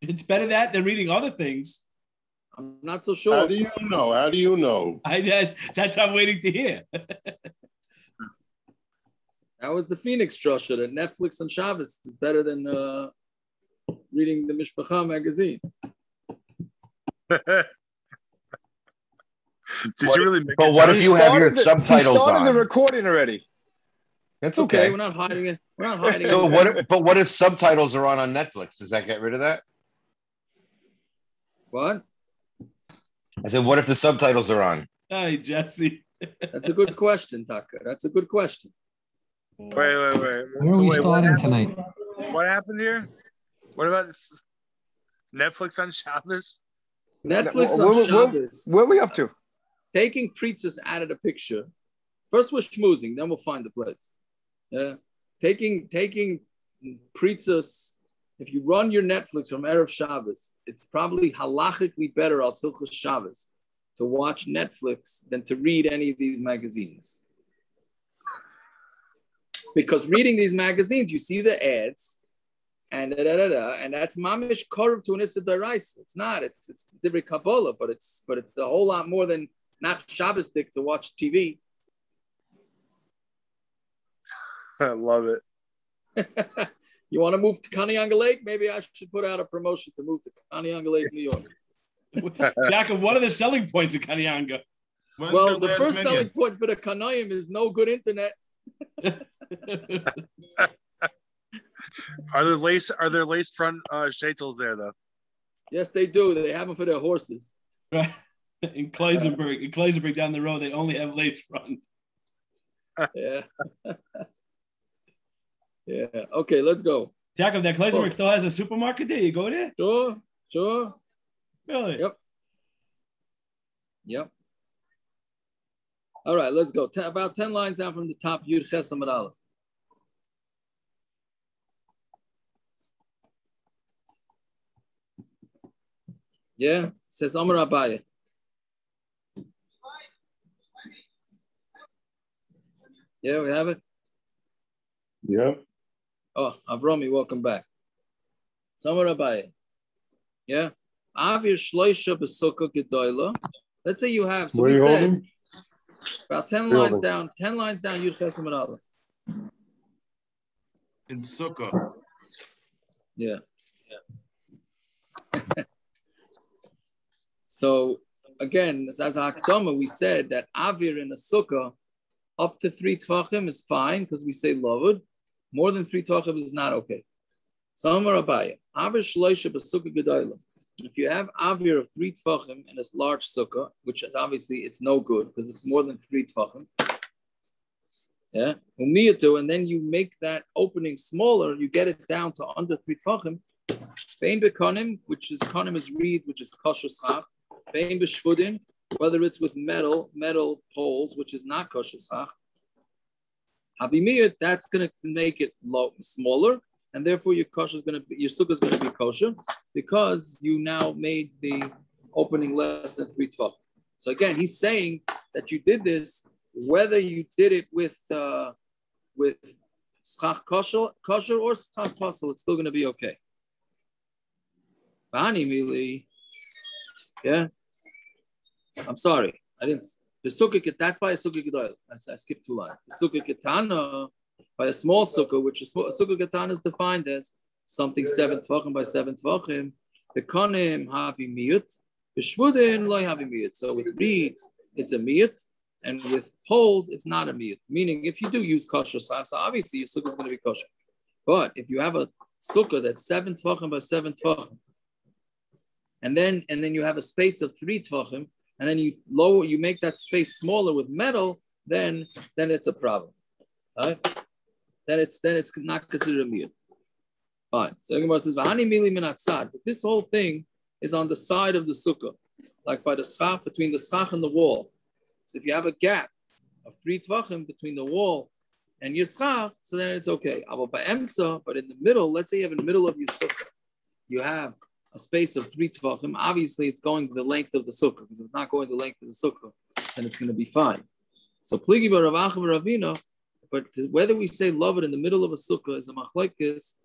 It's better that than reading other things. I'm not so sure. How do you know? How do you know? That's what I'm waiting to hear. That was the Phoenix drasha that Netflix on Shabbos is better than reading the Mishpacha magazine. Did you really make But what if you have your subtitles He started on? the recording already. That's okay. We're not hiding it. We're not hiding So it. what if subtitles are on Netflix? Does that get rid of that? What? I said, what if the subtitles are on? Hi, Jesse. That's a good question, Tucker. That's a good question. Wait. Where are we starting tonight? What happened here? What about Netflix on Shabbos? Netflix on Shabbos. Where are we up to? Taking preachers out of the picture. First we're schmoozing, then we'll find the place. Yeah. Taking preachers. If you run your Netflix from Erev Shabbos, it's probably halachically better al Hilchos Shabbos to watch Netflix than to read any of these magazines. Because reading these magazines, you see the ads, and that's mamish korv to an issa daraisa. It's not. It's divrei Kabbalah, but it's a whole lot more than not Shabbos dick to watch TV. I love it. You want to move to Kanianga Lake? Maybe I should put out a promotion to move to Kanianga Lake, New York. Jacob, what are the selling points of Kanianga? Well, the first selling point for the Kanayim is no good internet. Are there lace front shetels there though? Yes, they do. They have them for their horses. Right. In Kleisenberg down the road, they only have lace front. Yeah. Yeah. Okay, let's go. Jacob, that Kleisenberg still has a supermarket there. You go there? Sure. Really? Yep. All right, let's go. About 10 lines down from the top. Yud Ches Amud Aleph. Yeah, it says Amar Abaye. Yeah, we have it. Yep. Oh, Avrami, welcome back. Amar Abaye. Yeah. Avir Shloisha B'Sukkah Gedoyla. Let's say you have. So Where we you said holding? about 10 lines down. 10 lines down. Yud Ches Amud Aleph. In Sukkah. Yeah. So again, as Hakdama, we said that avir in a sukkah up to 3 tvachim is fine because we say lavud. More than 3 tvachim is not okay. Samar Abaye, avir shloisha b'sukkah gedayla. If you have avir of 3 tvachim in a large sukkah, which is obviously it's no good because it's more than 3 tvachim. Yeah, and then you make that opening smaller. You get it down to under 3 tvachim. Bein bekonim, which is konim is reeds, which is kosher schach. Bein b'shvudin, whether it's with metal poles, which is not kosher schach. Habimiyat, that's going to make it smaller, and therefore your sukkah is going to be kosher because you now made the opening less than 3 tvachim. So again, he's saying that you did this, whether you did it with schach kosher or schach pasul, it's still going to be okay. Yeah, I'm sorry, I didn't. The sukkah, that's by a sukkah gedoyel. I skipped 2 lines. The sukkah ketana, by a small sukkah, which is sukkah ketana is defined as something 7 tvachim by 7 tvachim. The konim havi miyut, the shvudin loy havi miyut. So with reeds, it's a miyut, and with poles, it's not a miyut. Meaning, if you do use kosher slab, so obviously your sukkah is going to be kosher. But if you have a sukkah that's 7 tvachim by 7 tvachim, and then you have a space of 3 tvachim, and then you make that space smaller with metal, then it's a problem. Right? Then it's not considered a miyut. Fine. So Gemara says, "V'hani mili min atzad." But this whole thing is on the side of the sukkah, like by the schach, between the schach and the wall. So if you have a gap of 3 tvachim between the wall and your schach, so then it's okay. But in the middle, let's say you have in the middle of your sukkah, you have a space of 3 tvachim. Obviously, it's going the length of the sukkah. Because if it's not going the length of the sukkah, then it's going to be fine. So pligi b'Rav Acha v'Ravina, but whether we say lavud in the middle of a sukkah is a machlokes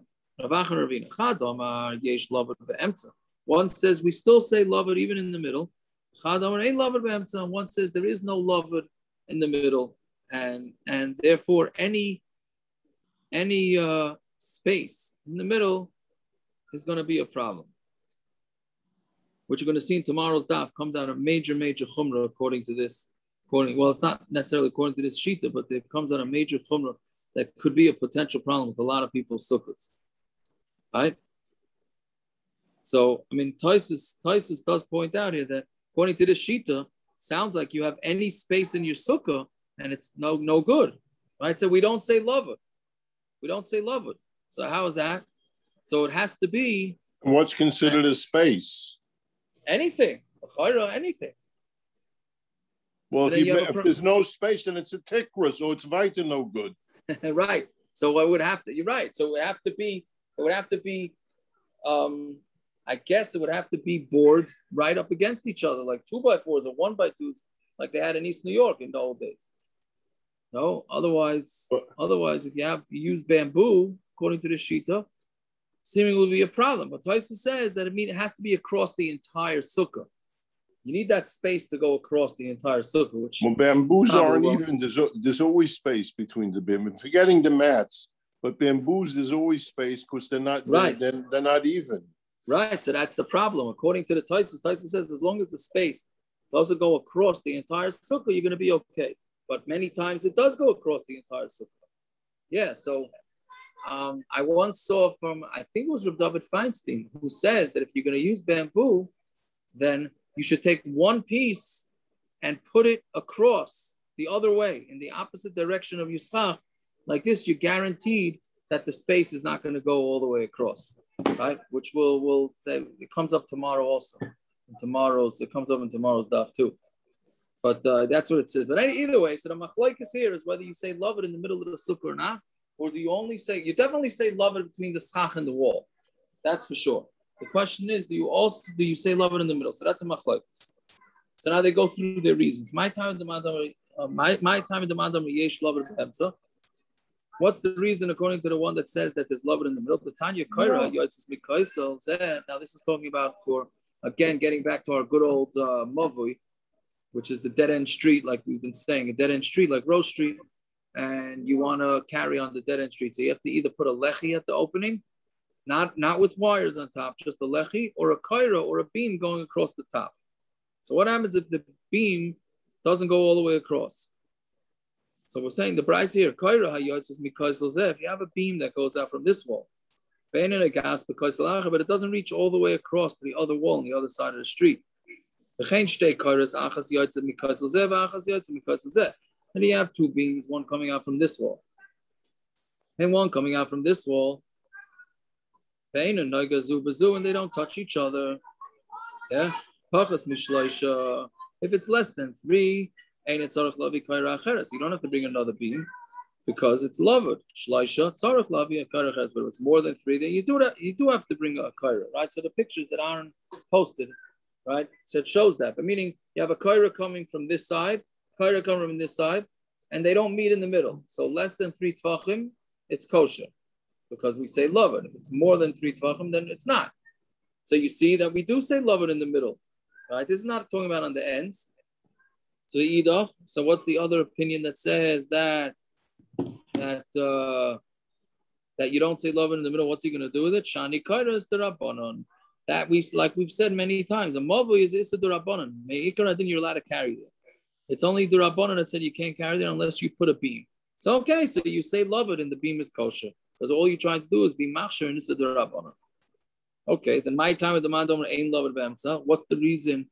One says we still say lavud even in the middle. One says there is no lavud in the middle, and therefore any space in the middle is going to be a problem. Which you're going to see in tomorrow's daf comes out of major chumrah according to this. Well, it's not necessarily according to this shita, but it comes out of major chumrah that could be a potential problem with a lot of people's sukkahs. Right? So, I mean, Taisus does point out here that according to this shita, sounds like you have any space in your sukkah and it's no good. Right? So we don't say lavud. We don't say lavud. So how is that? So it has to be. What's considered a space? Anything. Anything. Well, So if there's no space, then it's a tikrah, so it's weiter no good. Right. So I would have to. You're right. So it would have to be. I guess it would have to be boards right up against each other, like 2x4s or 1x2s, like they had in East New York in the old days. No, otherwise, if you use bamboo, according to the shita, seemingly would be a problem. But Taisa says that it has to be across the entire sukkah. You need that space to go across the entire sukkah. Which bamboos aren't even. There's always space between the bim. Forgetting the mats, but bamboos there's always space because they're not right. They're not even. Right. So that's the problem. According to the Taisa says as long as the space doesn't go across the entire sukkah, you're going to be okay. But many times it does go across the entire sukkah. Yeah. So. I once saw from, I think it was Reb David Feinstein, who says that if you're going to use bamboo, then you should take one piece and put it across the other way in the opposite direction of your schach. Like this, you're guaranteed that the space is not going to go all the way across, right? Which we'll say, it comes up tomorrow also. It comes up in tomorrow's daf too. But that's what it says. But either way, so the machlokes here is whether you say lavud in the middle of the sukkah or not. Or do you only say, you definitely say lavud between the schach and the wall. That's for sure. The question is, do you say lavud in the middle? So that's a machlokes. So now they go through their reasons. My time in the madam yesh lavud b'emtza. What's the reason according to the one that says that there's lavud in the middle? The Tanya Kaira, yotzis mikaisel. Now this is talking about for, again, getting back to our good old mavui, which is the dead-end street, like we've been saying, a dead-end street like Rose Street. And you want to carry on the dead-end street. So you have to either put a lechi at the opening, not with wires on top, just a lechi, or a kaira or a beam going across the top. So what happens if the beam doesn't go all the way across? So we're saying the price here, kaira hayotzis mikaisel zeh. If you have a beam that goes out from this wall, but it doesn't reach all the way across to the other wall on the other side of the street. And you have two beams, one coming out from this wall and one coming out from this wall. And they don't touch each other. Yeah. If it's less than 3, you don't have to bring another beam because it's lavud. But if it's more than 3, then you do have to bring a kaira, right? So the pictures that aren't posted, right? So it shows that. But meaning you have a kaira coming from this side, kaira coming from this side, and they don't meet in the middle. So less than 3 tvachim, it's kosher, because we say lavud. If it's more than 3 tvachim, then it's not. So you see that we do say lavud in the middle, right? This is not talking about on the ends. So what's the other opinion that says that you don't say lavud in the middle? What's he going to do with it? Shani kaira is the rabbanon. That we've said many times. A mavui is issa the rabbanon. Me'ikar adin, you're allowed to carry it. It's only the rabbanon that said you can't carry there unless you put a beam. So okay, so you say lavud and the beam is kosher, because all you're trying to do is be machshir and issa the rabbanon. Okay, then my time at the mandom ain't lavud b'emtza. What's the reason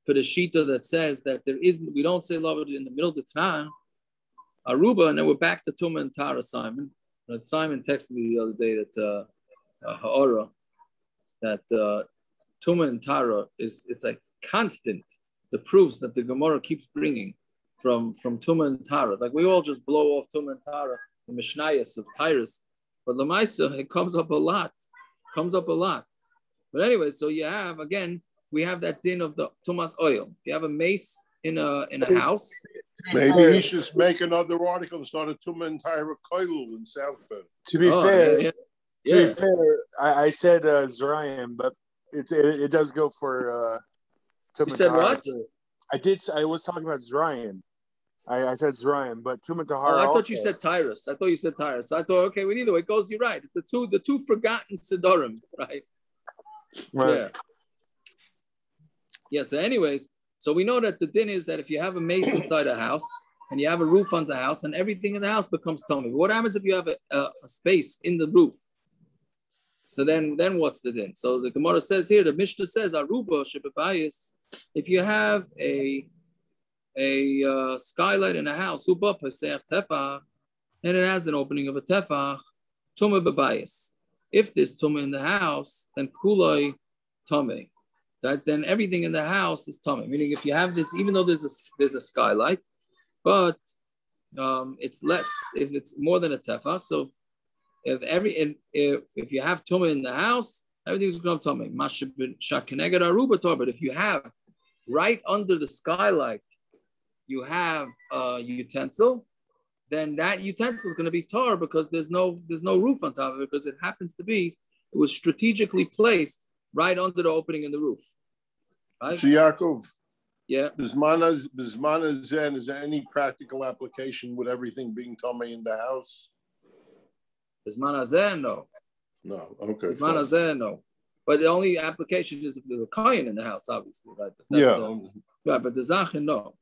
for the shita that says that we don't say lavud in the middle of the Tanakh, Aruba, and then we're back to Tumah and Tara, Simon. Simon texted me the other day that Ha'ara, that Tumah and Tara it's like constant. The proofs that the Gemara keeps bringing from Tumah and Tara. Like we all just blow off Tumah and Tara, the Mishnayos of Tyrus. But Lamaisa, it comes up a lot. But anyway, so you have, again, we have that din of the Tumas oil. If you have a mace in a house. Maybe he should make another article and start a Tumah and Tara koilul in South Bend. To be fair, To be fair, I said Zrayim, but it does go for You said what? I was talking about Zrayim. I said Zrayim, but Tumatahar. Oh, I thought also. you said Tyrus. I thought you said Tyrus. So I thought, okay, well, either way, it goes. You're right. The two forgotten Sidorim, right? Yeah. Yeah. So, anyways, so we know that the din is that if you have a mace inside a house and you have a roof on the house, and everything in the house becomes tummy. What happens if you have a space in the roof? So then what's the din? So the Gemara says here, the Mishnah says, Aruba shebebayis. If you have a skylight in a house, and it has an opening of a tefach, tumah bebayis. If there's tumah in the house, then kuloi tumah. Then everything in the house is tumah. Meaning, if you have this, even though there's a skylight, but it's less if it's more than a tefach. So if you have tumah in the house, everything's going to come tumah. But if you have right under the skylight, you have a utensil, then that utensil is going to be tar because there's no roof on top of it, because it was strategically placed right under the opening in the roof. Right? So Yaakov, yeah. Bismana Zen, is there any practical application with everything being tummy in the house? Bismana Zen, no. No, okay. Bismana Zen, no. But the only application is if there's a kohen in the house, obviously, right? But the zachin, no.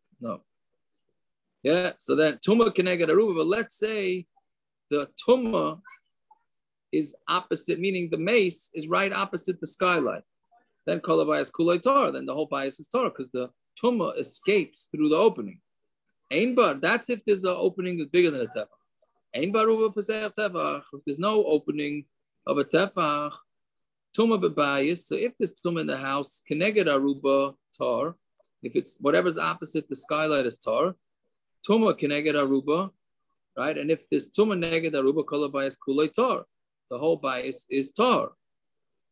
Yeah, so then tumah keneged eruv. But let's say the tumah is opposite, meaning the mace is right opposite the skylight. Then kol habayis kulei tar. Then the whole bias is tar because the tumah escapes through the opening. Ein bar. That's if there's an opening that's bigger than a tefach. Ein bar uva pesach tefach. If there's no opening of a tefach, tumah bebayis. So if there's tumah in the house, keneged aruba tar. If it's whatever's opposite the skylight is tar. Tumah keneged aruba, right? And if there's tumah neged aruba, kol habayis kulei tar. The whole bias is tar.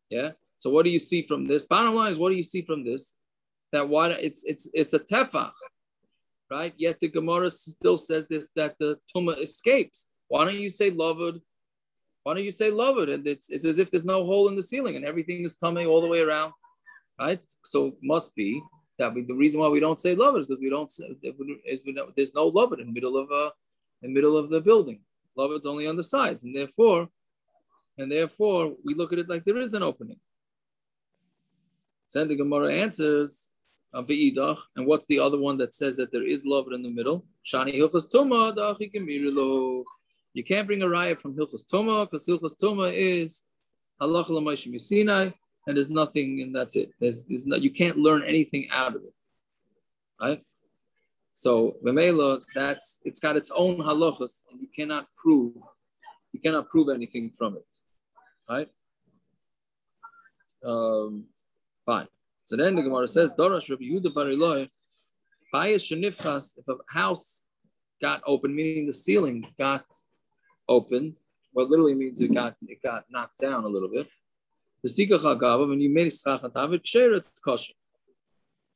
Yeah. So what do you see from this? Bottom line is, what do you see from this? That why it's a tefach, right? Yet the Gemara still says this, that the tumah escapes. Why don't you say lavud? Why don't you say lavud? And it's as if there's no hole in the ceiling and everything is tummy all the way around, right? So it must be that the reason why we don't say lavud is because there's no lavud in the middle of the building. Lavud's only on the sides, and therefore we look at it like there is an opening. So then the Gemara answers, V'idach, and what's the other one that says that there is lavud in the middle? Shani hilchos tumah da'achi gemirilo. You can't bring a raya from hilchos tumah because hilchos tumah is halacha l'maishim Sinai, and there's nothing, and that's it. You can't learn anything out of it, right? So v'meila, it's got its own halachas, and you cannot prove anything from it, right? Fine. So then the Gemara says, Dorash Rabbi Yehuda bar Eloi, Bayis shenifchas, if a house got open, meaning the ceiling got open, what literally means it got knocked down a little bit. The sikach hagava, when you made a schachat avit, ksher, it's kosher.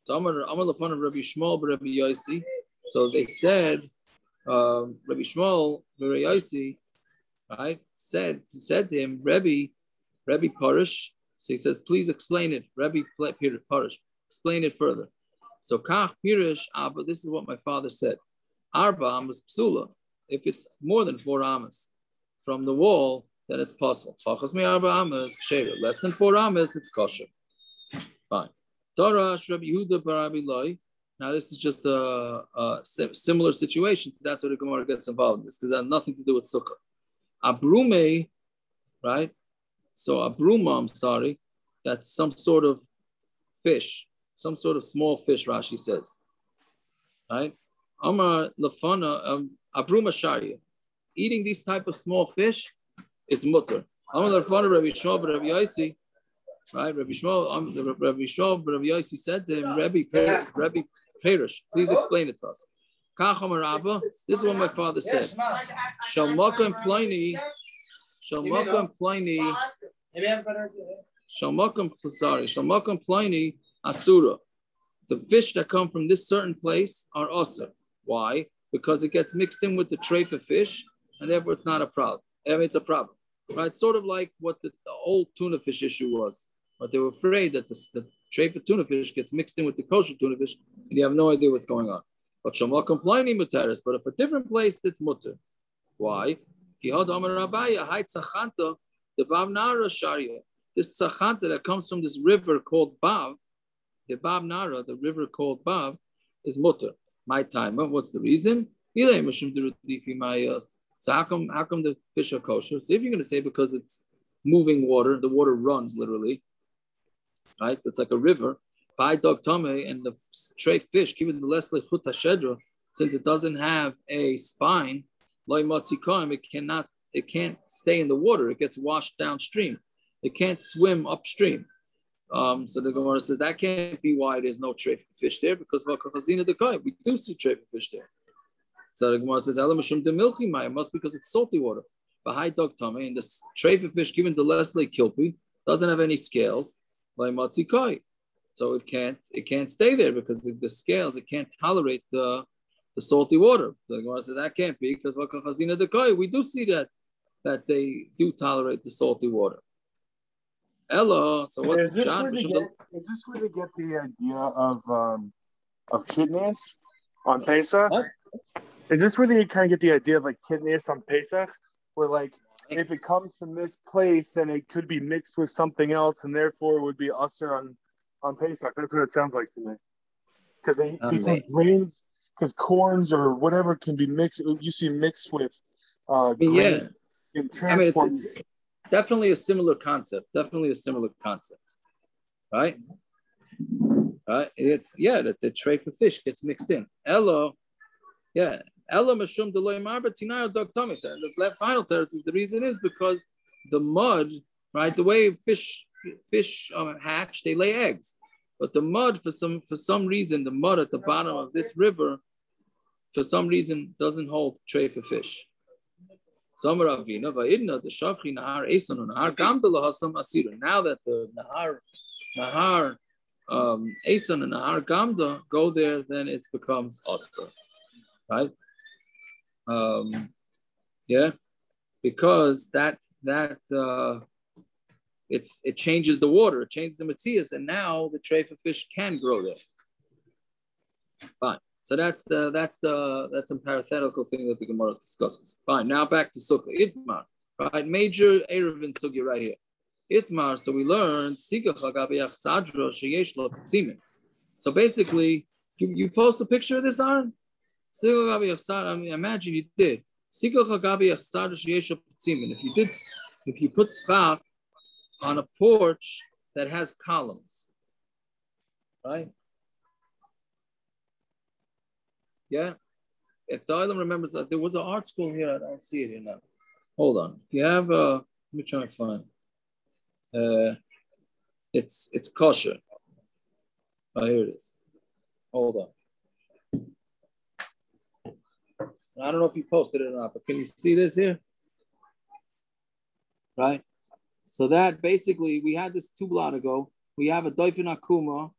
So Amar lefon of Rabbi Shmuel bar Rabbi Yosi. So they said, Rabbi Shmuel bar Yosi, right, said to him, Rabbi Parish. So he says, please explain it. Rabbi Parish, explain it further. So Kach Pirish, Abba, this is what my father said. Arba amas psula. If it's more than 4 amas from the wall, then it's possible. Pachas me arba amas ksheira. Less than 4 amas, it's kosher. Fine. Torah Rabbi Yehuda bar Rabbi Eloi. Now this is just a similar situation. So that's where the Gemara gets involved in this because it has nothing to do with sukkah. Abrume, right? So abruma, that's some sort of fish, some sort of small fish, Rashi says. Right? Amar lafana, abruma sharia. Eating these type of small fish, it's mutter. Amar lafana Rabbi Shmuel Rabbi Yosi, right? Rabbi Shmuel Rabbi Yosi said to him, Rabbi Perish, please explain it to us. Kach Amar Abba, this is what my father said. Shalmaka and Pliny. Shalmakam Pliny Asura. The fish that come from this certain place are Asur. Why? Because it gets mixed in with the treif of fish, and therefore it's not a problem. It's a problem. right? Sort of like what the old tuna fish issue was. But they were afraid that the treif of tuna fish gets mixed in with the kosher tuna fish, and you have no idea what's going on. But Shamal complaining muteris, but if a different place, it's mutter. Why? The Bav Nara Sharia. This tzachanta that comes from this river called Bav, the Bav Nara, the river called Bav, is mutter. My time. What's the reason? So how come the fish are kosher? So if you're going to say because it's moving water, the water runs literally, right? It's like a river. By dog tome and the treif fish, given the leslie chut hashedra, since it doesn't have a spine, it can't stay in the water. It gets washed downstream. It can't swim upstream. So the Gemara says that can't be why there's no treif fish there, because we do see treif fish there. So the Gemara says, it must be because it's salty water. But high dog tummy, and the treif fish given the Leslie kilpi doesn't have any scales, so it can't stay there because the scales, it can't tolerate the salty water. So the Gemara says that can't be because we do see that they do tolerate the salty water. Ella, so what's is this where they get the idea of kidneys on Pesach? What? Is this where they kind of get the idea of like kidneys on Pesach, where like if it comes from this place, then it could be mixed with something else, and therefore it would be usher on Pesach? That's what it sounds like to me. Because grains, because corns or whatever can be mixed. You see mixed with grain in transport. It's definitely a similar concept. Right? Right? It's that the treif of fish gets mixed in. Ella, Ella mashum deloy marba tinayo dog tummy. The final teretz is the reason is because the mud, right? The way fish hatch, they lay eggs, but the mud for some reason, the mud at the bottom of this river, for some reason, doesn't hold treif of fish. Now that the Nahar Eson and Nahar Gamda go there, then it becomes Oscar, right? Because that it changes the water, it changes the Matthias, and now the treif of fish can grow there. Fine. So that's a parenthetical thing that the Gemara discusses. Fine. Now back to Sukkah. Itmar, right? Major eruv in Sukkah right here. Itmar. So we learned So basically, you post a picture of this on. I mean, imagine you did. If you put schach on a porch that has columns, right? Yeah. If the island remembers that there was an art school here, I don't see it here now. Hold on. You have let me try and find. It's kosher. Oh, here it is. Hold on. I don't know if you posted it or not, but can you see this here? Right. So that basically we had this 2 blot ago. We have a doifin akuma,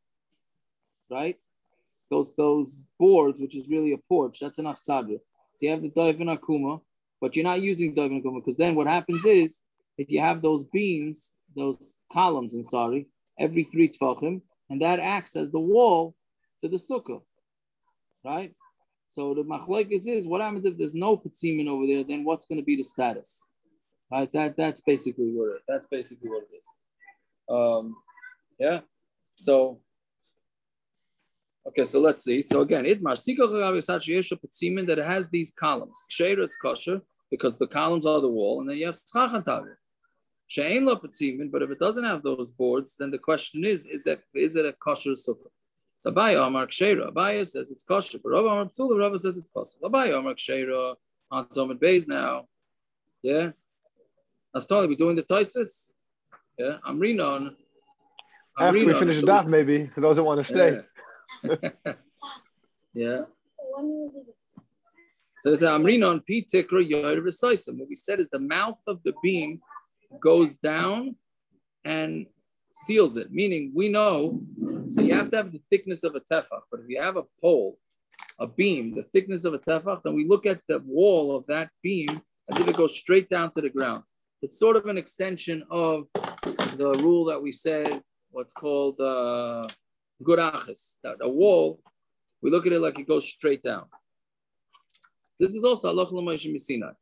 right? Those boards, which is really a porch, that's an achsadra. So you have the doifin akuma, but you're not using doifin akuma because then what happens is if you have those beams, those columns, every 3 tvachim, and that acts as the wall to the sukkah, right? So the Machlokes is what happens if there's no petzimin over there? Then what's going to be the status, right? That's basically what it is. So. Okay, so let's see. So again, Idmar, that it has these columns. Ksheira, it's kosher, because the columns are the wall, and then you have schachantav. She'ein lo petzimin, but if it doesn't have those boards, then the question is it a kosher sukkah? So Abaya Amar Ksheira. Abaya says it's kosher, but Rabba Amar Psula, Rabba says it's kosher. Abaya Amar Ksheira, on Tomid Beis now. Yeah? Naftali, we're doing the Taisus? Yeah? Amrinon. After we finish the daf, maybe, for those that want to stay. Yeah. So it's Amrinon P tikrah yoyer v'soisam. What we said is the mouth of the beam goes down and seals it. Meaning we know. So you have to have the thickness of a tefach. But if you have a pole, a beam, the thickness of a tefach, then we look at the wall of that beam as if it goes straight down to the ground. It's sort of an extension of the rule that we said, what's called gurachis, that a wall, we look at it like it goes straight down. This is also halacha l'moshe misinai.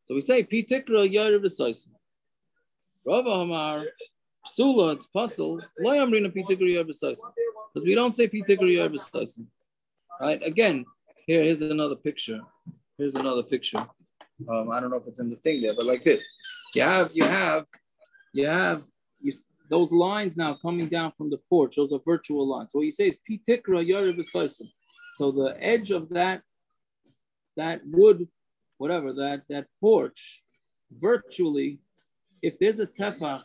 So we say, pi tikrah yarev v'soisim. Rava Hamar, Psula, it's puzzle, lo yamrina pi tikrah yarev v'soisim. Because we don't say pi tikrah yarev v'soisim. Right? Again, here's another picture. Here's another picture. I don't know if it's in the thing there, but like this. You have those lines now coming down from the porch. Those are virtual lines. So what you say is pi tikrah yarev v'soisim. So the edge of that wood, whatever, that porch, virtually, if there's a tefach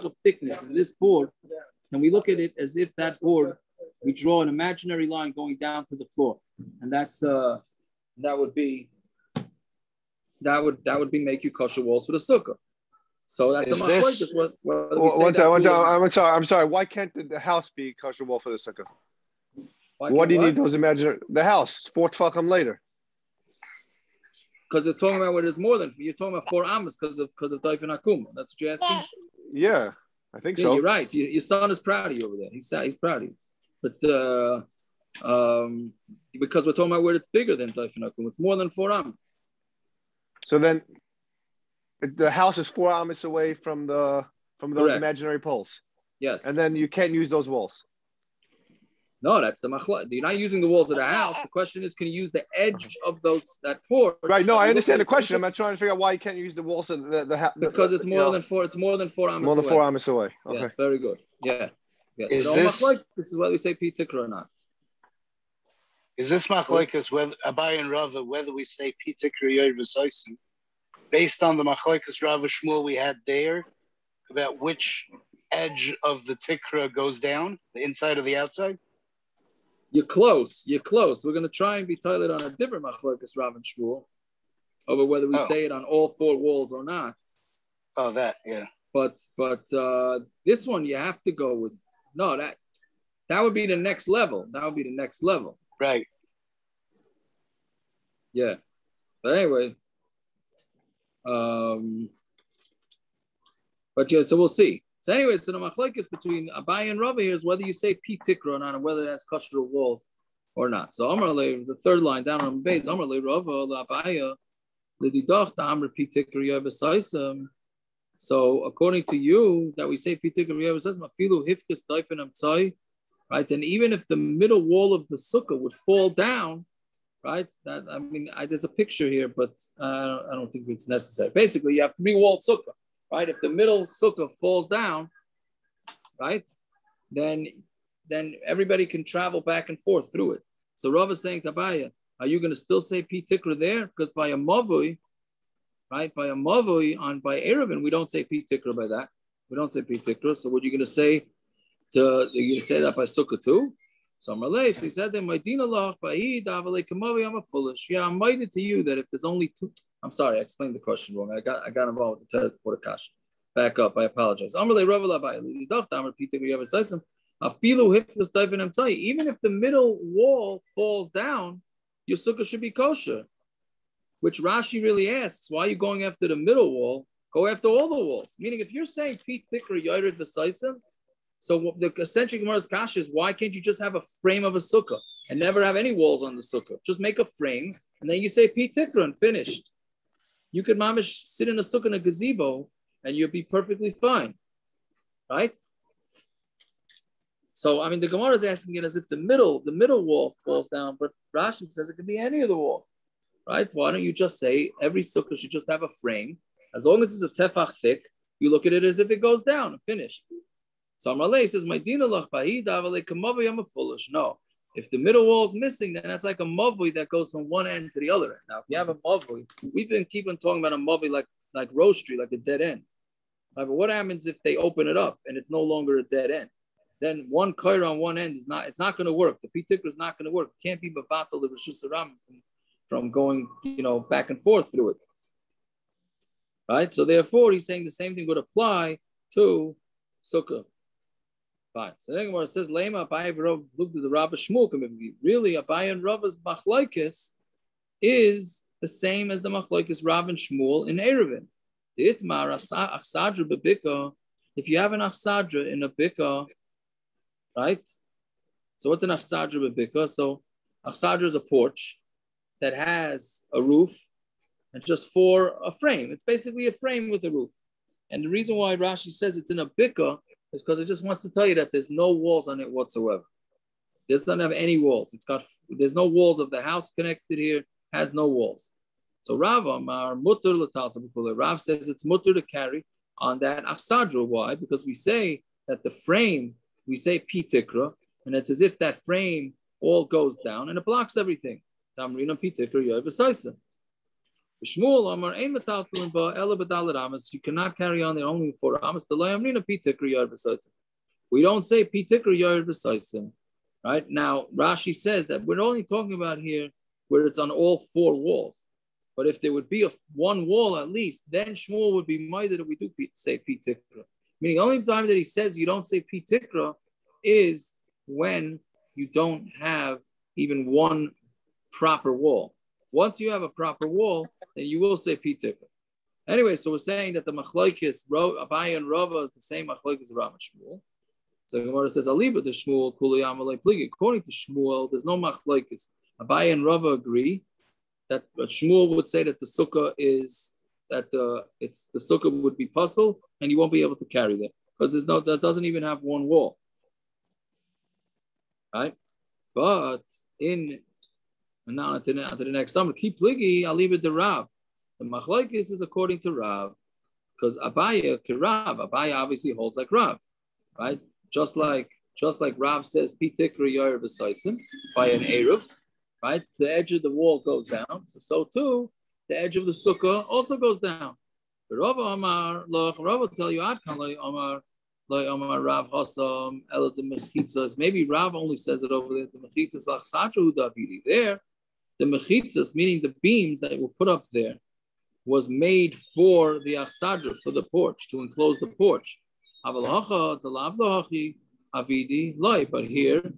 of thickness in this board, then we look at it as if that board, we draw an imaginary line going down to the floor, and that would be make you kosher walls for the sukkah. So that's a machlokes. I'm sorry. Why can't the house be kosher wall for the sukkah? Why do you need those imaginary? The house 4 tefachim later. Because you're talking about what is more than, you're talking about 4 amas because of Daif and Akuma. That's what you're asking? Yeah, I think so. You're right. Your son is proud of you over there. He's proud of you. But because we're talking about where it's bigger than Daif and Akuma, it's more than 4 amas. So then the house is 4 amas away from those imaginary poles. Yes. And then you can't use those walls. No, that's the machlokes. You're not using the walls of the house. The question is, can you use the edge of that porch? Right. No, I understand the question. I'm not trying to figure out why you can't use the walls of the house. Because it's more than 4. It's more than 4 amas. More than 4 amas away. Okay. Yes, very good. Yeah. Is so this why we say pi tikrah or not? Is this machlokes whether Abai and Rava whether we say pi tikrah yarev v'soisim based on the machlokes Rava Shmuel we had there about which edge of the tikrah goes down, the inside or the outside? You're close. We're going to try and be titled on a different machlokes Rav and Shmuel over whether we say it on all 4 walls or not. Oh, that, yeah. But this one you have to go with. No, that would be the next level. Right. Yeah. But anyway. But yeah, so we'll see. So anyway, so the machlokes between Abai and Rava here is whether you say pi tikrah or not, and whether it has kosher walls or not. So Amarle, the third line down on the base, Amarle Rava Abaya l'didach ta'amr pi tikrah yarev v'soisim. So according to you, that we say pi tikrah yarev v'soisim, afilu hifkes daifen amtzai, right? And even if the middle wall of the sukkah would fall down, right? There's a picture here, but I don't think it's necessary. Basically, you have 3-walled sukkah. Right, if the middle sukkah falls down, right, then everybody can travel back and forth through it. So Rav is saying, Tabaya, are you going to still say pi tikrah there? Because by a mavui, right, by eruv, we don't say pi tikrah by that. We don't say pi tikrah. So what are you going to say? You're going to say that by sukkah too? So Marleis, he said that my dinalach by I'm a foolish. Yeah, I'm mighty to you that if there's only 2. I'm sorry, I explained the question wrong. I got involved with the teretz for the kasha. Back up, I apologize. Even if the middle wall falls down, your sukkah should be kosher. Which Rashi really asks, why are you going after the middle wall? Go after all the walls. Meaning, if you're saying pi tikrah yarev v'soisim, so the essential Gemara's kasha is, why can't you just have a frame of a sukkah and never have any walls on the sukkah? Just make a frame, and then you say pi tikrah and finished. You could mamish sit in a sukkah in a gazebo and you'll be perfectly fine, right? So, the Gemara is asking it as if the middle wall falls down, but Rashi says it could be any of the walls, right? Why don't you just say every sukkah should just have a frame? As long as it's a tefach thick, you look at it as if it goes down and finished. So Amalei says, "My dina lach ba'id avalei k'mavui I'm a foolish." No. If the middle wall is missing, then that's like a mavui that goes from one end to the other end. Now, if you have a mavui, we've been keeping talking about a mavui like roastery, like a dead end. Right, but what happens if they open it up and it's no longer a dead end? Then one kaira on one end it's not going to work. The pi tikrah is not going to work. It can't be bavatal the reshus haram from going, back and forth through it. Right? So therefore, he's saying the same thing would apply to sukkah. Fine. So then when it says Lema Abai Rav looked at the Rabbi Shmuel, really Abai and Rav's machlokes is the same as the machlokes Rav and Shmuel in eruvin. If you have an achsadra in a bika, right? So what's an achsadra bika? So achsadra is a porch that has a roof and just for a frame. It's basically a frame with a roof. And the reason why Rashi says it's in a bika is because it just wants to tell you that there's no walls on it whatsoever. It doesn't have any walls. There's no walls of the house connected here, has no walls. So Rav Amar mutter l'talta. Rav says it's mutter to carry on that achsadra. Why? Because we say that the frame, we say pi tikrah, and it's as if that frame all goes down and it blocks everything. Tamrina pi tikrah yoy b'saisa. Shmuel Amar ein metaltalin ba ela b'dalet amas. You cannot carry on there only for amas. The layamrina pi tikrah yoy b'saisa. We don't say pi tikrah yoy b'saisa. Right now, Rashi says that we're only talking about here where it's on all four walls. But if there would be one wall at least, then Shmuel would be minded that we do say pi tikrah. Meaning, the only time that he says you don't say pi tikrah is when you don't have even one proper wall. Once you have a proper wall, then you will say pi tikrah. Anyway, so we're saying that the Machlokes, Abaye and Rava, is the same Machlokes as Rav and Shmuel. So the Gemara says, Aliba the Shmuel, Kuli Amalei Pligi. According to Shmuel, there's no Machlokes. Abaye and Rava agree that Shmuel would say that the sukkah is that the sukkah would be puzzle and you won't be able to carry that because that doesn't even have one wall, right? But now to the next summer, keep pligi. I'll leave it to Rav. The Machlokes is according to Rav because Abaye obviously holds like Rav, right? Just like Rav says, pi tikrah yoy b'saisim by an eruv. Right, the edge of the wall goes down. So too, the edge of the sukkah also goes down. But Rav Amar, Rav will tell you, Amar Rav Hasam, Ela the mechitzas. Maybe Rav only says it over there. The mechitzas lachsadru davidi. There, the mechitzas, meaning the beams that were put up there, was made for the achsadru, for the porch, to enclose the porch. Avalacha the lavud avidi loy. But here,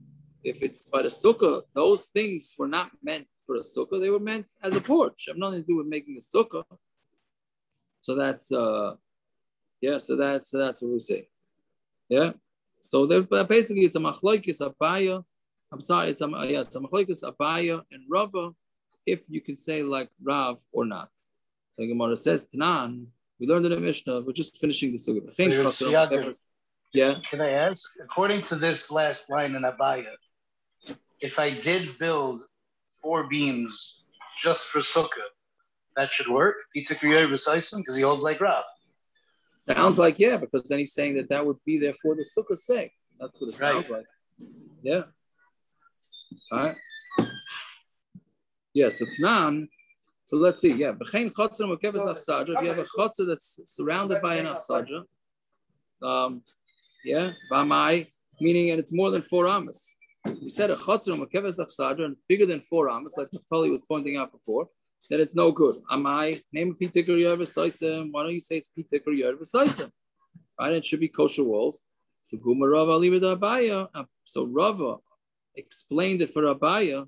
if it's by the sukkah, those things were not meant for a sukkah; they were meant as a porch. Have nothing to do with making a sukkah. So that's So that's what we say. Yeah. So basically, it's a machlokes Abaya. I'm sorry, it's a machlokes Abaya and Rava. If you can say like Rav or not. So Gemara says Tanan. We learned in the Mishnah. We're just finishing the sukkah. Yeah. Can I ask? According to this last line in Abaya, if I did build 4 beams just for sukkah, that should work. Because he holds like Rav. Sounds like because then he's saying that would be there for the sukkah's sake. That's what it sounds like. Yeah. All right. Yeah. So Tanan. So let's see. Yeah. If you have a chotzer that's surrounded by an achsadra, Vamai, meaning and it's more than 4 amas. We said a chotzer makeves achsadra and bigger than 4 amas, like Naftali was pointing out before, that it's no good. Amai, name of pi tikrah yoy b'saisim. Why don't you say it's pi tikrah yoy b'saisim? Right? It should be kosher walls. To Guma Rava leave it Abaya. So Rava explained it for Abaya,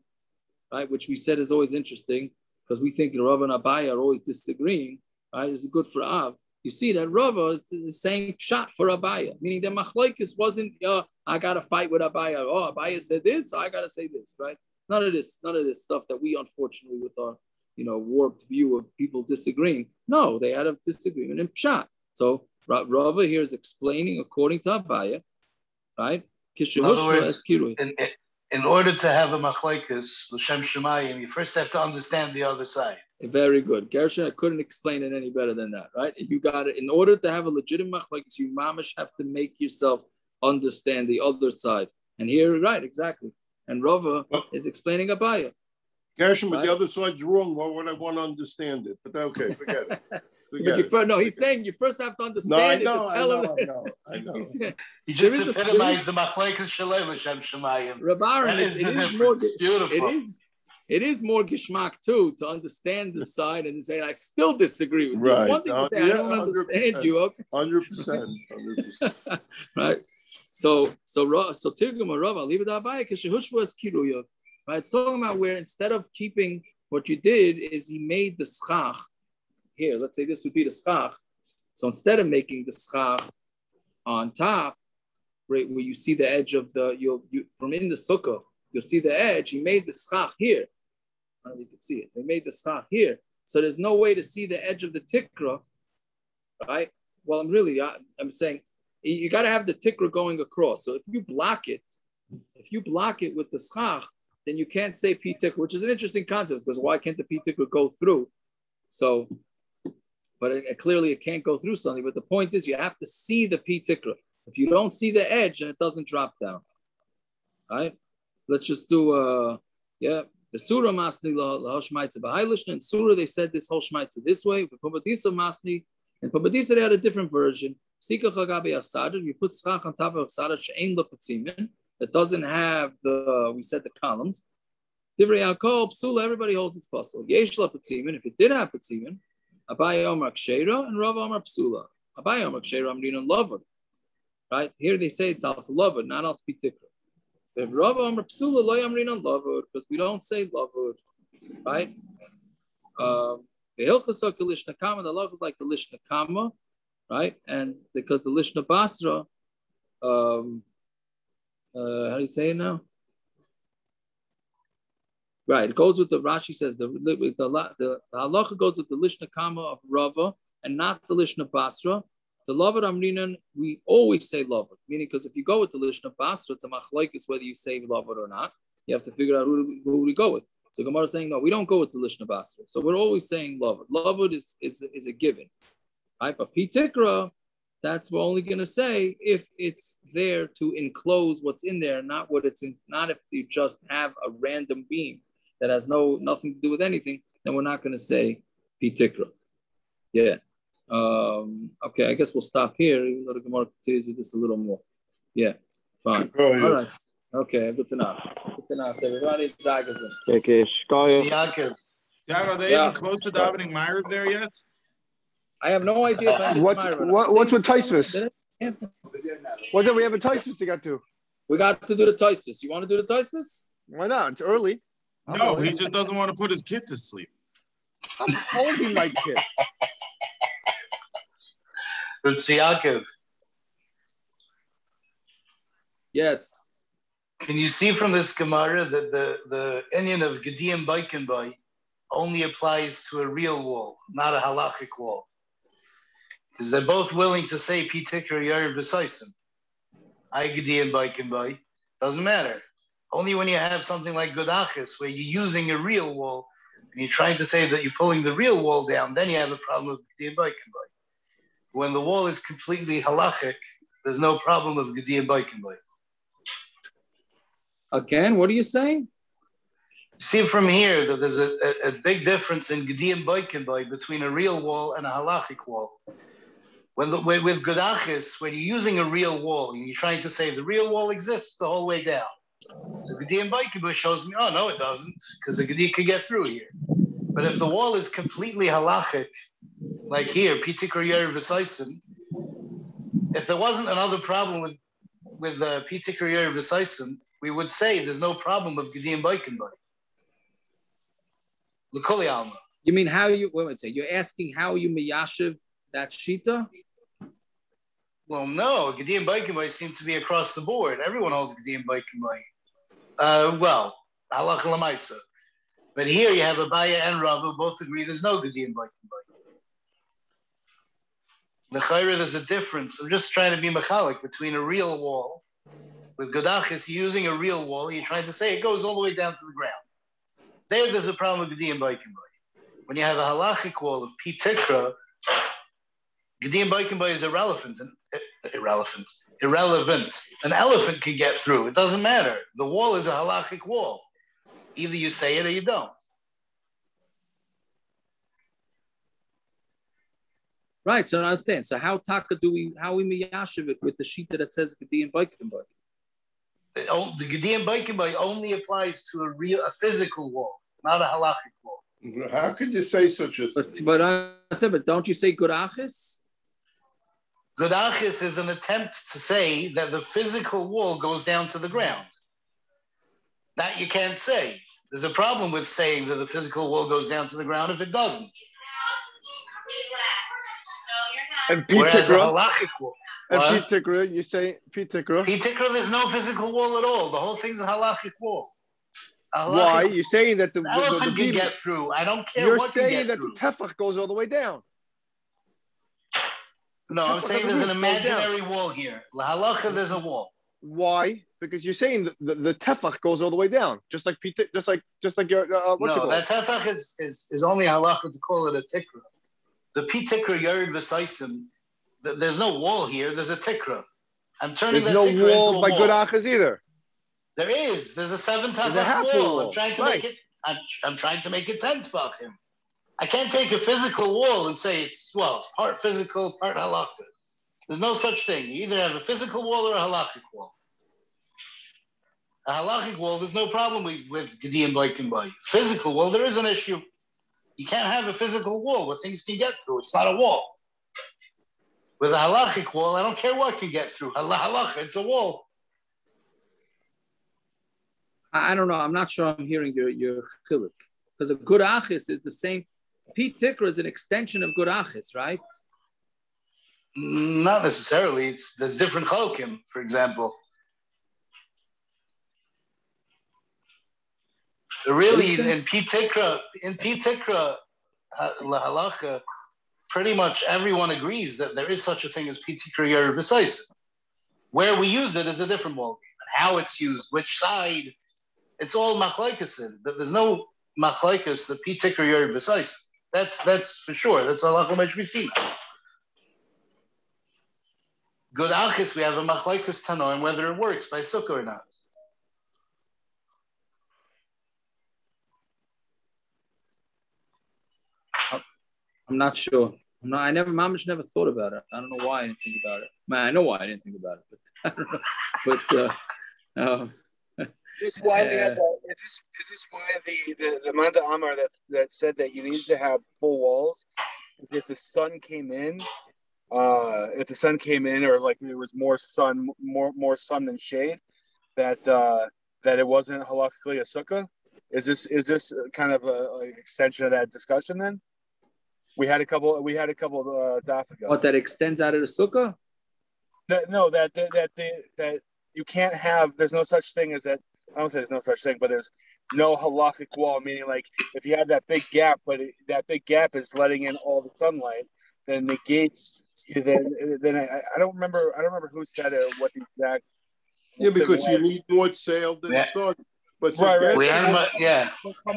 right? Which we said is always interesting because we think Rava and Abaya are always disagreeing. Right? It's good for Av. You see that Rava is saying shot for Abaya, meaning the Machlokes wasn't, I got to fight with Abaya. Oh, Abaya said this, so I got to say this, right? None of this stuff that we, unfortunately, with our, warped view of people disagreeing. No, they had a disagreement in Pshat. So Rava here is explaining according to Abaya, right? In other words, in order to have a Machlokes, L'Shem Shemayim, you first have to understand the other side. Very good. Gershon, I couldn't explain it any better than that, right? You got it. In order to have a legitimate machlokes, you mamish have to make yourself understand the other side. And here, right, exactly. And Rava is explaining Abaya. Gershon, but the other side's wrong. Why would I want to understand it? But okay, forget it. He's saying you first have to understand it to tell him. I know. He just epitomized the machlokes shalei L'Shem Shemayim. Rabbaran, it's beautiful. It is more gishmak too to understand the side and say I still disagree with you. Right. It's one thing to say I don't understand you. Okay? 100%. Right. So Tirgum Rava leave it Abaya kishehushva es kiruyah. Right. It's talking about where instead of keeping what you did is he made the schach. Here, let's say this would be the schach. So instead of making the schach on top, right, where you see the edge of you from in the sukkah, you'll see the edge. He made the schach here. I don't know if you can see it. They made the schach here. So there's no way to see the edge of the tikrah, right? Well, I'm saying you got to have the tikrah going across. So if you block it with the schach, then you can't say p tikrah, which is an interesting concept because why can't the p tikrah go through? So, but clearly it can't go through something. But the point is you have to see the p tikrah. If you don't see the edge, then it doesn't drop down. All right? Let's just do the surah masni lahoshmaitza b'haylishna. In surah they said this hoshmaitza this way. The pabadisa masni and pabadisa they had a different version. Sikach agabe achsadar. You put schach on top of achsadar she'ein lo patzimin. That doesn't have we said the columns. Divrei Yaakov psula. Everybody holds its puzzle. Yesh la patzimin. If it did have patzimin, Abaye Omar Ksheira and Rav Omar Psula. Abaye Omar Ksheira Amrin lavud. Right here they say it's al lavud, not al tikrah. If Rav Omar Psula lo Amrin lavud, because we don't say lavud, right? The hilchasok lishna kama, the love is like the lishna kama, right? And because the lishna basra, how do you say it now? Right, it goes with the Rashi says the halacha goes with the lishna kama of Rava and not the lishna basra. The lavud amrinan we always say lavud, meaning because if you go with the lishna basra, it's a machlokes whether you say lavud or not. You have to figure out who we go with. So Gemara is saying no, we don't go with the lishna basra. So we're always saying lavud. Lavud is a given, right? But p tikrah, that's we're only going to say if it's there to enclose what's in there, not what it's in. Not if you just have a random beam that has nothing to do with anything, then we're not going to say p tikrah. Yeah. Okay, I guess we'll stop here, even though the Gemara continues with this a little more. Yeah, fine. All right. Okay, good to know. Good to know. Everybody, Zagazin. Okay, are they even close to davening Ma'ariv there yet? I have no idea if I missed Ma'ariv. What's with Taisvis? What's that we have a Taisvis to get to? We got to do the Taisvis. You want to do the Taisvis? Why not? It's early. No, he just doesn't want to put his kid to sleep. I'm holding my kid. Yes. Can you see from this Gemara that the Indian of Gediyim Baikenbai only applies to a real wall, not a halachic wall? Because they're both willing to say P tikrah Yair V'Saisim. I Gediyim Baikenbai. Doesn't matter. Only when you have something like Godachis, where you're using a real wall, and you're trying to say that you're pulling the real wall down, then you have a problem with Gediyim Baikenbai. When the wall is completely halachic, there's no problem of Gediyim Baikenbai. Again, what are you saying? See from here that there's a big difference in Gediyim Baikenbai between a real wall and a halachic wall. With Godachis, when you're using a real wall, and you're trying to say the real wall exists the whole way down. So Gediyim Baikenbai shows me, oh, no, it doesn't, because the Gediyim can get through here. But if the wall is completely halachic, like here, P tikrah Yair V'Saisim, if there wasn't another problem with P tikrah Yair V'Saisim, we would say there's no problem of Gediyim Baikenbai. L'koli alma. You mean how you, wait a second, you're asking how you miyashiv that shita? Well, no, Gediyim Baikenbai seems to be across the board. Everyone holds Gediyim Baikenbai. Well, halach l'maisa. But here you have Abaye and Rav who both agree there's no Gediyim Baikenbai. L'chayra, there's a difference. I'm just trying to be mechalik between a real wall. With Godachis, you're using a real wall. You're trying to say it goes all the way down to the ground. There's a problem with Gediyim Baikenbai. When you have a halachic wall of P tikrah, Gediyim Baikenbai is irrelevant. An elephant can get through. It doesn't matter. The wall is a halachic wall. Either you say it or you don't. Right, so I understand. So how we miyashiv it with the shita that says Gediyim Baikenbai? The Gediyim Baikenbai only applies to a physical wall, not a halachic wall. How could you say such a thing? But I said, but don't you say Godachis? Godachis is an attempt to say that the physical wall goes down to the ground. That you can't say. There's a problem with saying that the physical wall goes down to the ground if it doesn't. And Whereas a tikrah. halachic wall. And tikrah, you say tikrah. Tikrah, there's no physical wall at all. The whole thing's a halachic wall. Why? You're saying that the elephant can get through. I don't care You're what can saying get that through. the tefach goes all the way down. No, I'm saying there's an imaginary wall here. La halacha, there's a wall. Why? Because you're saying the tefach goes all the way down, just like your no, that tefach is only halacha to call it a tikrah. The tikrah yared v'saisim. There's no wall here. There's a tikrah. I'm turning there's that no tikrah wall into a by wall. good achas either. There is. There's a 7 tefach wall. I'm trying to make it. I'm trying to make it 10 tefachim. I can't take a physical wall and say it's part physical, part halakha. There's no such thing. You either have a physical wall or a halakhic wall. A halakhic wall, there's no problem with Gedi and Boikin Boy. Physical wall, there is an issue. You can't have a physical wall where things can get through. It's not a wall. With a halakhic wall, I don't care what can get through. Halakha, it's a wall. I don't know. I'm not sure I'm hearing your chiluk. Because a good achis is the same. Tikrah is an extension of good achis, right? Not necessarily. There's different chalokim, for example. Really, in tikrah, halacha, pretty much everyone agrees that there is such a thing as tikrah yer v'saisim. Where we use it is a different ballgame. How it's used, which side, it's all machlokes. But there's no machlokes the tikrah yer v'saisim. That's for sure. That's halacha meshvisina. Good achis, we have a machlokes tanoim whether it works by sukkah or not. I'm not sure. Mamish never thought about it. I don't know why I didn't think about it. I know why I didn't think about it, but I don't know. But Is this why we had the? Is this why the Manda Amar that said that you need to have full walls? If the sun came in, or like there was more sun than shade, that it wasn't halakhically a sukkah. Is this kind of an extension of that discussion then? We had a couple daf ago. What, that extends out of the sukkah? That you can't have. There's no such thing as that. I don't say there's no such thing, but there's no halachic wall. Meaning, like if you have that big gap, but that big gap is letting in all the sunlight, then negates. Then I don't remember who said it or what the exact. Yeah, because you need more sail than sun. But so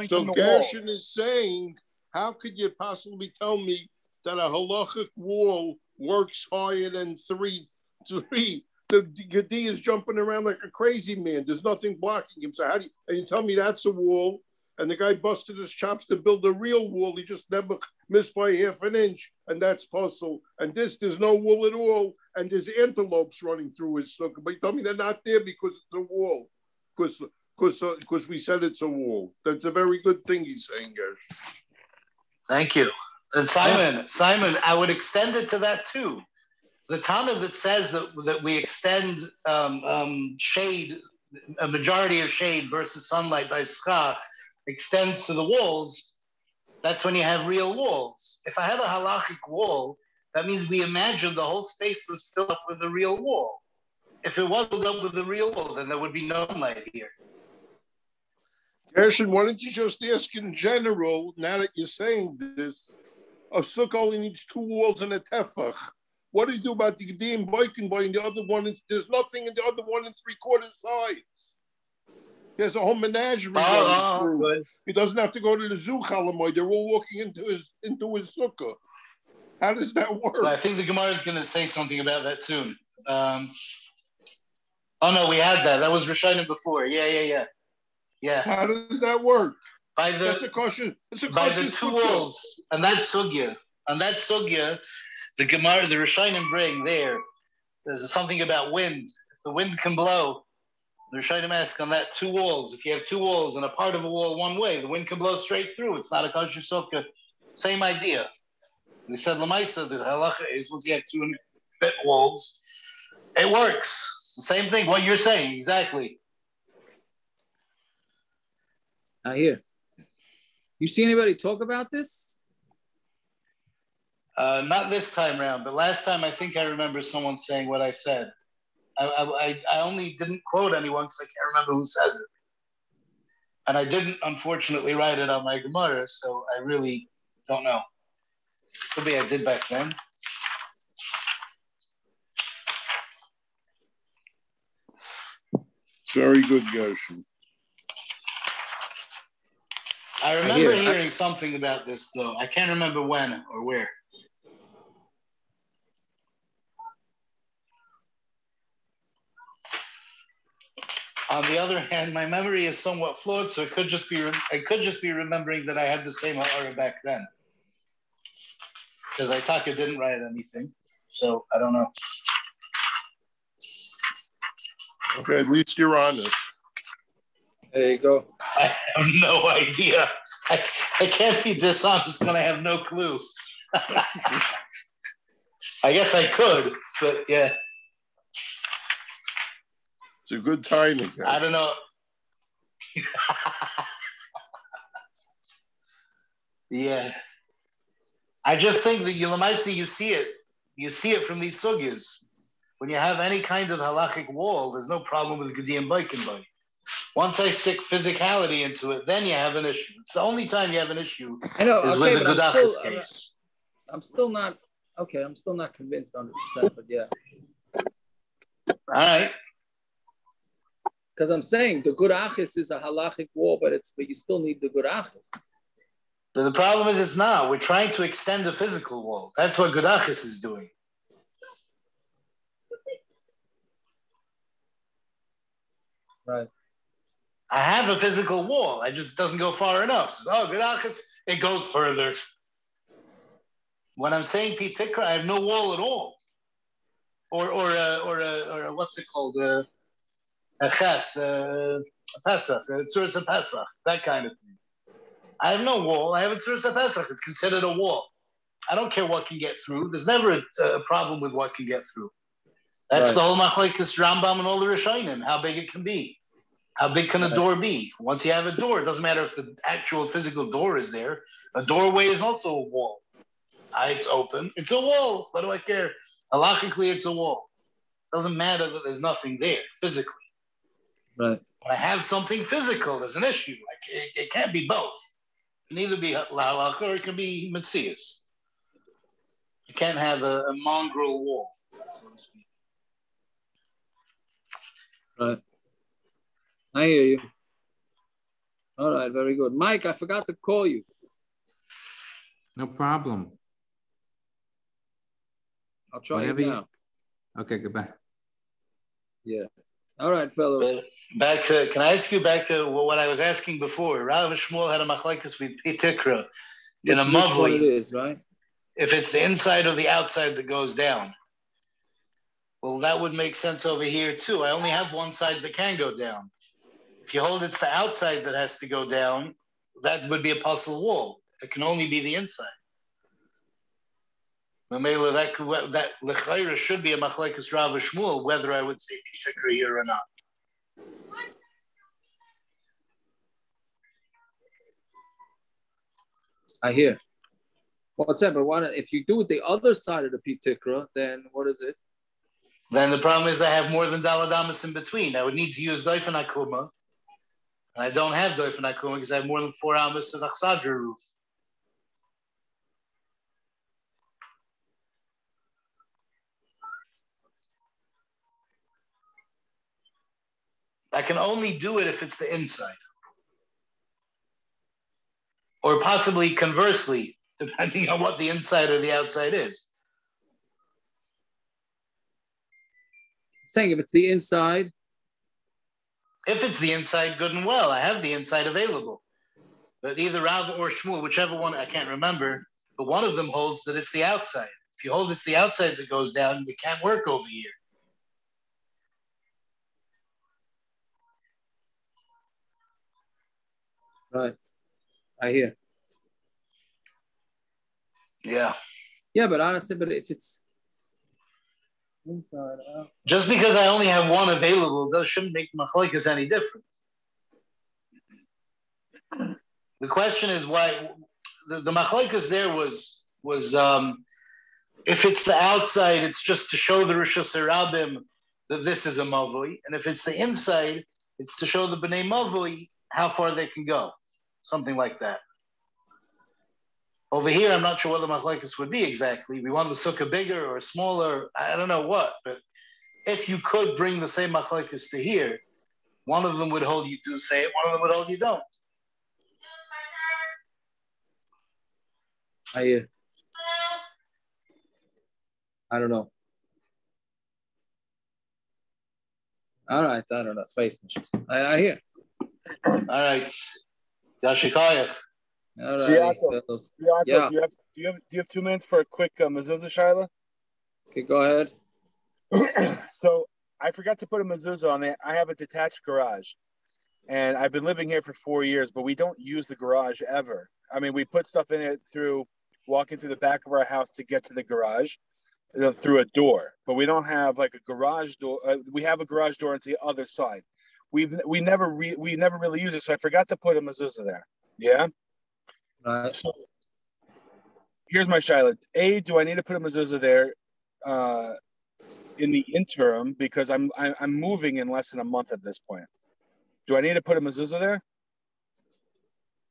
So Gershon is saying, how could you possibly tell me that a halachic wall works higher than three? The Gedi is jumping around like a crazy man. There's nothing blocking him. So how do you, and you tell me that's a wall? And the guy busted his chops to build a real wall. He just never missed by half an inch, and that's puzzle. And there's no wall at all, and there's antelopes running through his sukkah. But you tell me they're not there because it's a wall. Because we said it's a wall. That's a very good thing he's saying, Gersh. Thank you. And Simon, I would extend it to that too. The Tana that says that we extend shade, a majority of shade versus sunlight by schach, extends to the walls. That's when you have real walls. If I have a halachic wall, that means we imagine the whole space was filled up with a real wall. If it was filled up with a real wall, then there would be no sunlight here. Gershon, why don't you just ask in general, now that you're saying this, a sukkah only needs 2 walls and a tefach. What do you do about the Gedi and Boikin Boy and the other one? There's nothing in the other 1 3/4 sides. There's a whole menagerie running through. Good. He doesn't have to go to the zoo, Chalamoy. They're all walking into his sukkah. How does that work? So I think the Gemara is going to say something about that soon. Oh no, we had that. That was Rishonim before. Yeah. How does that work? That's a question. By the 2 walls, and that's sugya. And that sugya, the Gemara, the Rishonim bring there's something about wind. If the wind can blow, the Rishonim ask on that 2 walls. If you have 2 walls and a part of a wall one way, the wind can blow straight through. It's not a kosher sukkah. Same idea. We said Lamaisa, the halacha is once you have 2 bit walls, it works. The same thing. What you're saying, exactly. I hear. You see anybody talk about this? Not this time around, but last time I think I remember someone saying what I said. I only didn't quote anyone because I can't remember who says it. And I didn't, unfortunately, write it on my Gemara, so I really don't know. Could be I did back then. It's very good, Gershon. I remember hearing something about this, though. I can't remember when or where. On the other hand, my memory is somewhat flawed, so I could just be remembering that I had the same ha'ara back then. Because Itaka didn't write anything, so I don't know. Okay, at least you're honest. There you go. I have no idea. I can't be dishonest when I have no clue. I guess I could, but yeah. It's a good timing. I don't know. Yeah. I just think that you see it from these sugyas. When you have any kind of halachic wall, there's no problem with Gedi and Baikenbai. Once I stick physicality into it, then you have an issue. It's the only time you have an issue is with the Gudachas case. I'm still not convinced 100%, but yeah. All right. Because I'm saying the Gudachas is a halachic wall, but you still need the Gudachas. But the problem is it's not. We're trying to extend the physical wall. That's what Gudachas is doing. Right. I have a physical wall. It just doesn't go far enough. So, Gudachas, it goes further. When I'm saying tikrah, I have no wall at all. Or what's it called? A ches, a pesach, a tzuras pesach, that kind of thing. I have no wall. I have a tzuras pesach. It's considered a wall. I don't care what can get through. There's never a problem with what can get through. That's the whole Machlokes Rambam and all the Rishonim, how big it can be. How big can a door be? Once you have a door, it doesn't matter if the actual physical door is there. A doorway is also a wall. It's open. It's a wall. What do I care? Halachically, it's a wall. It doesn't matter that there's nothing there physically. Right. When I have something physical, there's an issue. It can't be both. It can either be halacha or it can be metzias. You can't have a mongrel wall, so to speak. Right. I hear you. All right, very good. Mike, I forgot to call you. No problem. I'll try it now. Okay, goodbye. Yeah. All right, fellows. Can I ask you back to what I was asking before? Rav Shmuel had a machlokes with tikrah in a mavui. It is, right? If it's the inside or the outside that goes down. Well, that would make sense over here too. I only have one side that can go down. If you hold it's the outside that has to go down, that would be a puzzle wall. It can only be the inside. That l'chayra should be a machlokes Rav Shmuel, whether I would say tikrah here or not. I hear. What's that? But if you do it the other side of the tikrah, then what is it? Then the problem is I have more than dalad amas in between. I would need to use doifen akuma. And I don't have doifen akuma because I have more than 4 amas of achsadra roof. I can only do it if it's the inside. Or possibly conversely, depending on what the inside or the outside is. Saying if it's the inside. If it's the inside, good and well. I have the inside available. But either Rav or Shmuel, whichever one, I can't remember, but one of them holds that it's the outside. If you hold it's the outside that goes down, it can't work over here. Right. I hear. Yeah. Yeah, but honestly, if it's inside out. Just because I only have one available, that shouldn't make machlokes any different. The question is why the machlokes there was If it's the outside, it's just to show the Rishus Harabim that this is a mavui. And if it's the inside, it's to show the B'nai Mavui how far they can go. Something like that. Over here, I'm not sure what the machlokes would be exactly. We want the sukkah bigger or smaller. I don't know what. But if you could bring the same machlokes to here, one of them would hold you do say it, one of them would hold you don't. I don't know. All right, I don't know. Space. I hear. All right. Yashikayach. All right. right. Yeah. Do you have 2 minutes for a quick mezuzah, Shaila? Okay, go ahead. So I forgot to put a mezuzah on it. I have a detached garage, and I've been living here for 4 years, but we don't use the garage ever. I mean, we put stuff in it through walking through the back of our house to get to the garage through a door, but we don't have like a garage door. We have a garage door on the other side. We never really use it, so I forgot to put a mezuzah there. Yeah. Right. So here's my shaila. A, do I need to put a mezuzah there in the interim because I'm moving in less than a month at this point? Do I need to put a mezuzah there?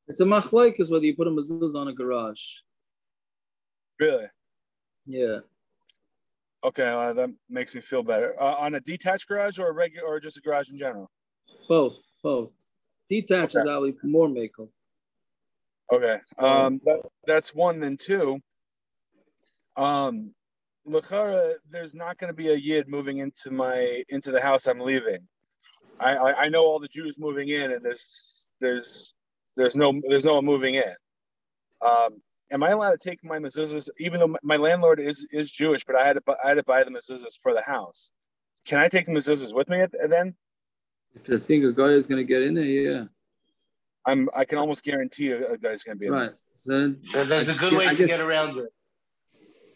It's a machlokes whether you put a mezuzah on a garage. Really? Yeah. Okay, that makes me feel better. On a detached garage or a regular, or just a garage in general? Both. Detached is how we more make them. Okay. That's one. Then two. L'chara, there's not going to be a yid moving into the house I'm leaving. I know all the Jews moving in, and there's no one moving in. Am I allowed to take my mezuzahs, even though my landlord is Jewish, but I had to buy the mezuzahs for the house? Can I take the mezuzahs with me then? If you think a guy is going to get in there, yeah. I can almost guarantee a guy's going to be in right. there. So there's a good way to get around it.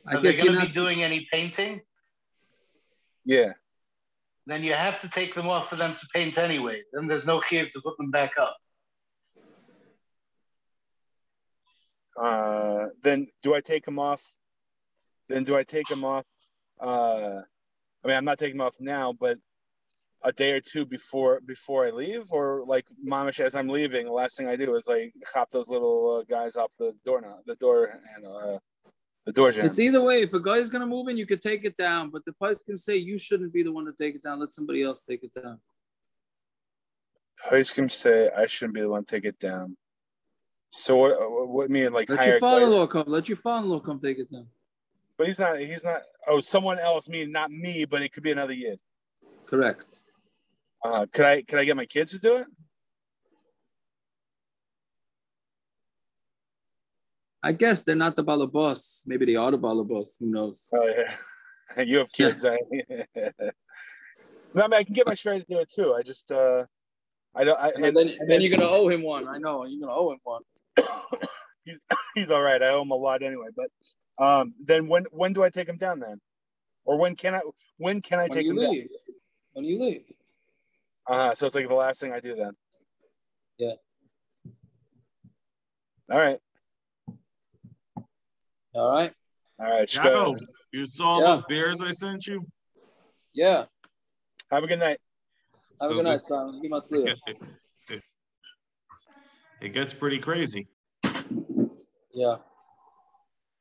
Are they going to be doing any painting? Yeah. Then you have to take them off for them to paint anyway. Then there's no chiyuv to put them back up. Then do I take them off? I mean, I'm not taking them off now, but a day or two before I leave, or like mamish as I'm leaving, the last thing I do is like chop those little guys off the door jam. It's either way. If a guy is going to move in, you could take it down, but the price can say you shouldn't be the one to take it down. Let somebody else take it down. Price can say I shouldn't be the one to take it down. So what mean like let your father-in-law come? Let your father-in-law come take it down. But he's not. Oh, someone else. Meaning not me, but it could be another yid. Correct. Could I get my kids to do it? I guess they're not the balabos. Maybe they are the balabos. Who knows? Oh yeah, you have kids. I mean, I can get my shredder to do it too. I just I don't. Then you're gonna owe him one. I know you're gonna owe him one. he's all right. I owe him a lot anyway. But then when do I take him down then? Or when can I take him down? When you leave. So it's like the last thing I do then. Yeah. All right. Yaakov, you saw those bears I sent you? Yeah. Have a good night. Have a good night, son. Give much sleep. It gets pretty crazy. Yeah.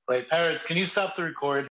Wait, Parrots, can you stop the record?